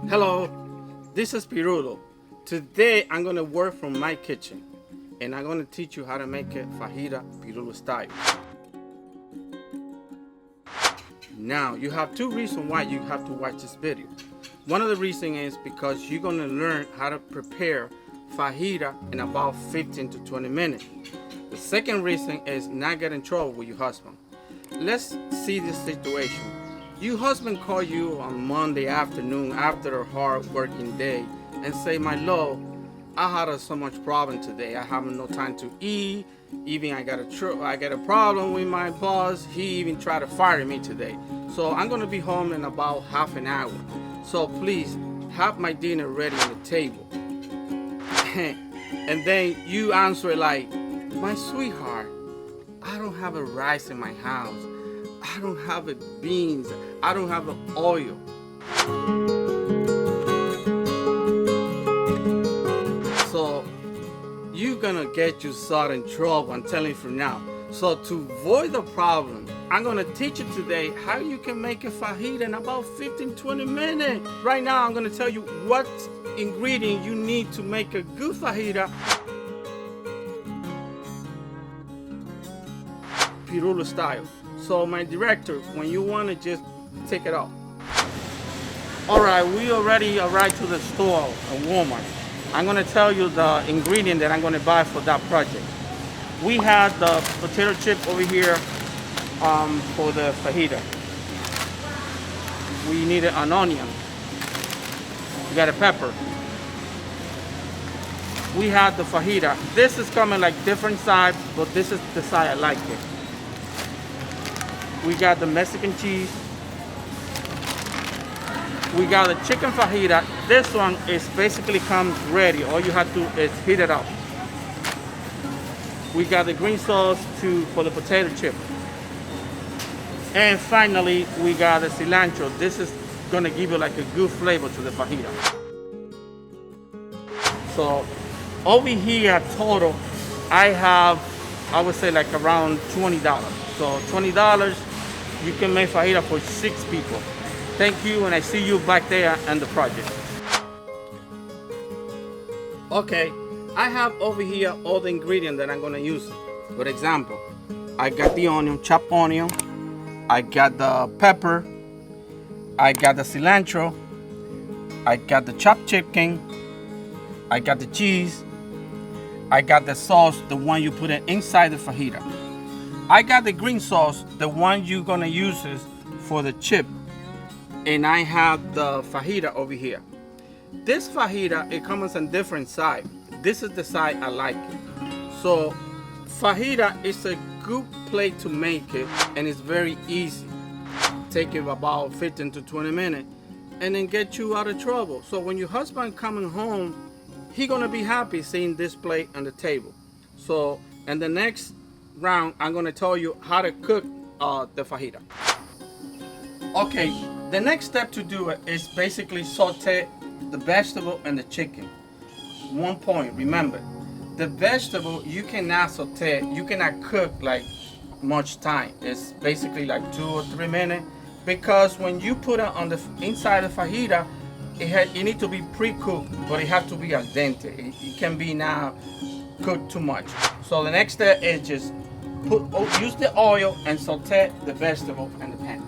Hello, this is Pirulo. Today I'm going to work from my kitchen and I'm going to teach you how to make it fajita Pirulo style. Now you have two reasons why you have to watch this video. One of the reasons is because you're going to learn how to prepare fajita in about 15 to 20 minutes. The second reason is not get in trouble with your husband. Let's see this situation. Your husband call you on Monday afternoon after a hard working day and say, my love, I had so much problem today. I have no time to eat. Even I got a problem with my boss. He even tried to fire me today. So I'm gonna be home in about half an hour. So please have my dinner ready on the table. And then you answer like, my sweetheart, I don't have a rice in my house. I don't have a beans. I don't have an oil. So you're gonna get yourself in trouble. I'm telling you from now. So to avoid the problem, I'm gonna teach you today how you can make a fajita in about 15-20 minutes. Right now, I'm gonna tell you what ingredient you need to make a good fajita. Pirulo style. So my director, when you want to just take it off. Alright, we already arrived to the store at Walmart. I'm going to tell you the ingredient that I'm going to buy for that project. We have the potato chip over here for the fajita. We needed an onion. We got a pepper. We have the fajita. This is coming like different side, but this is the side I like it. We got the Mexican cheese. We got the chicken fajita. This one is basically comes ready. All you have to do is heat it up. We got the green sauce for the potato chip. And finally, we got the cilantro. This is gonna give you like a good flavor to the fajita. So over here total, I would say like around $20. So $20, you can make fajita for 6 people. Thank you, and I see you back there on the project. Okay, I have over here all the ingredients that I'm gonna use. For example, I got the onion, chopped onion. I got the pepper. I got the cilantro. I got the chopped chicken. I got the cheese. I got the sauce, the one you put it inside the fajita. I got the green sauce, the one you're gonna use is for the chip. And I have the fajita over here. This fajita, it comes on different side. This is the side I like it. So fajita is a good plate to make it, and it's very easy. Take it about 15 to 20 minutes and then get you out of trouble. So when your husband coming home, he gonna be happy seeing this plate on the table. So in the next round, I'm gonna tell you how to cook the fajita. Okay, the next step to do it is basically saute the vegetable and the chicken. One point, remember, the vegetable you cannot saute, you cannot cook like much time. It's basically like 2 or 3 minutes, because when you put it on the inside of the fajita, it need to be pre-cooked, but it has to be al dente. It can be now cooked too much. So the next step is just use the oil and saute the vegetable in the pan.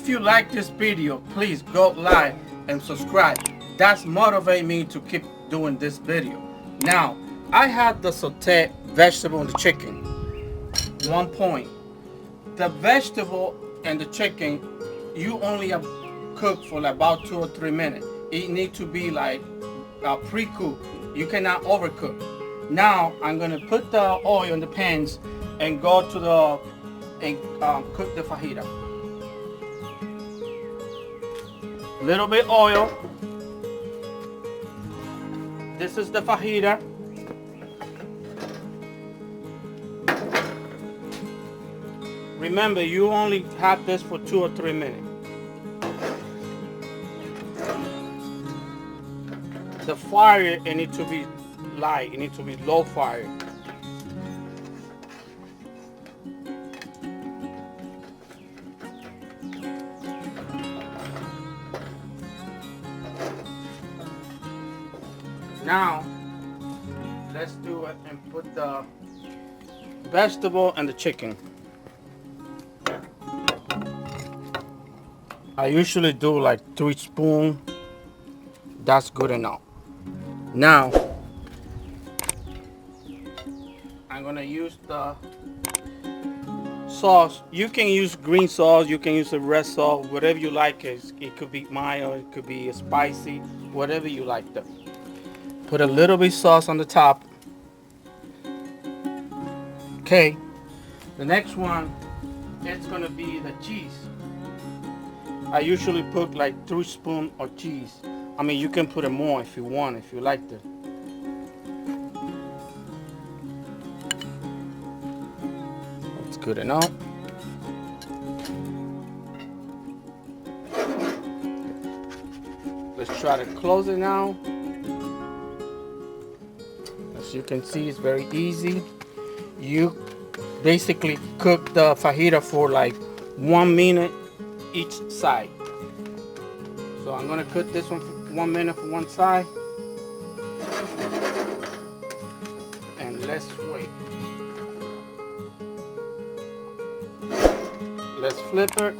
if you like this video, please go like and subscribe. That's motivate me to keep doing this video. Now, I had the sauteed vegetable and the chicken. 1 point. The vegetable and the chicken, you only have cooked for like about 2 or 3 minutes. It needs to be like pre-cooked. You cannot overcook. Now I'm gonna put the oil in the pans and go to the cook the fajita. Little bit oil. This is the fajita. Remember, you only have this for 2 or 3 minutes. The fire, it needs to be light. It needs to be low fire. Now, let's do it and put the vegetable and the chicken. I usually do like 3 spoons. That's good enough. Now, I'm gonna use the sauce. You can use green sauce, you can use a red sauce, whatever you like. It could be mild, it could be spicy, whatever you like them. Put a little bit of sauce on the top. Okay, the next one, it's gonna be the cheese. I usually put like 3 spoons of cheese. I mean, you can put it more if you want, if you like it. That's good enough. Let's try to close it now. As you can see, it's very easy. You basically cook the fajita for like 1 minute each side. So I'm gonna cook this one for 1 minute for one side. And let's wait. Let's flip it.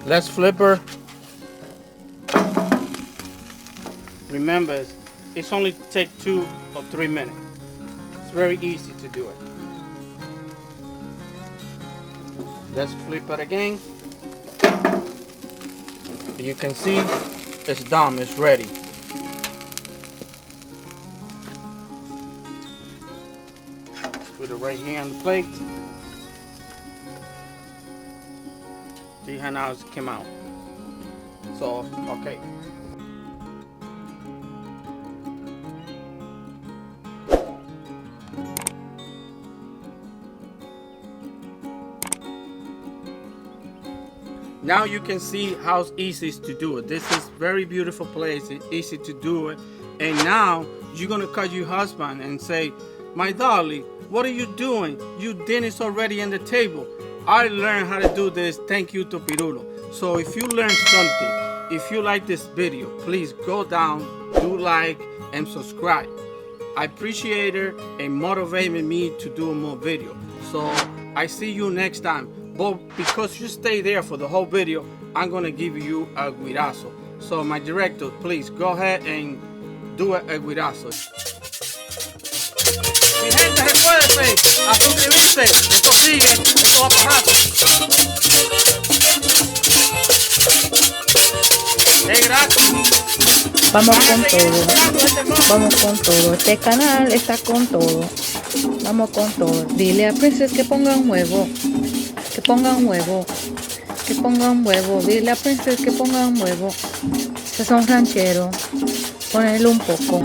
Let's flip her. Remember, it's only take 2 or 3 minutes. It's very easy to do it. Let's flip it again. You can see it's done, it's ready. Put it right here on the plate. See how now it came out. So, okay. Now you can see how easy it is to do it. This is very beautiful place. It's easy to do it. And now you're gonna call your husband and say, "My darling, what are you doing? Your dinner's already on the table. I learned how to do this. Thank you to Pirulo." So if you learned something, if you like this video, please go down, do like and subscribe. I appreciate it and motivating me to do more video. So I see you next time. But because you stay there for the whole video, I'm gonna give you a guirazo. So my director, please go ahead and do a guirazo. Mi gente, recuérdense a suscribirse. Esto sigue, esto va para rato. Gracias. Vamos con todo. Vamos con todo. Este canal está con todo. Vamos con todo. Dile a Princess que ponga un huevo. Que ponga un huevo. Que ponga un huevo. Dile a Princess que ponga un huevo. Que son rancheros. Ponele un poco.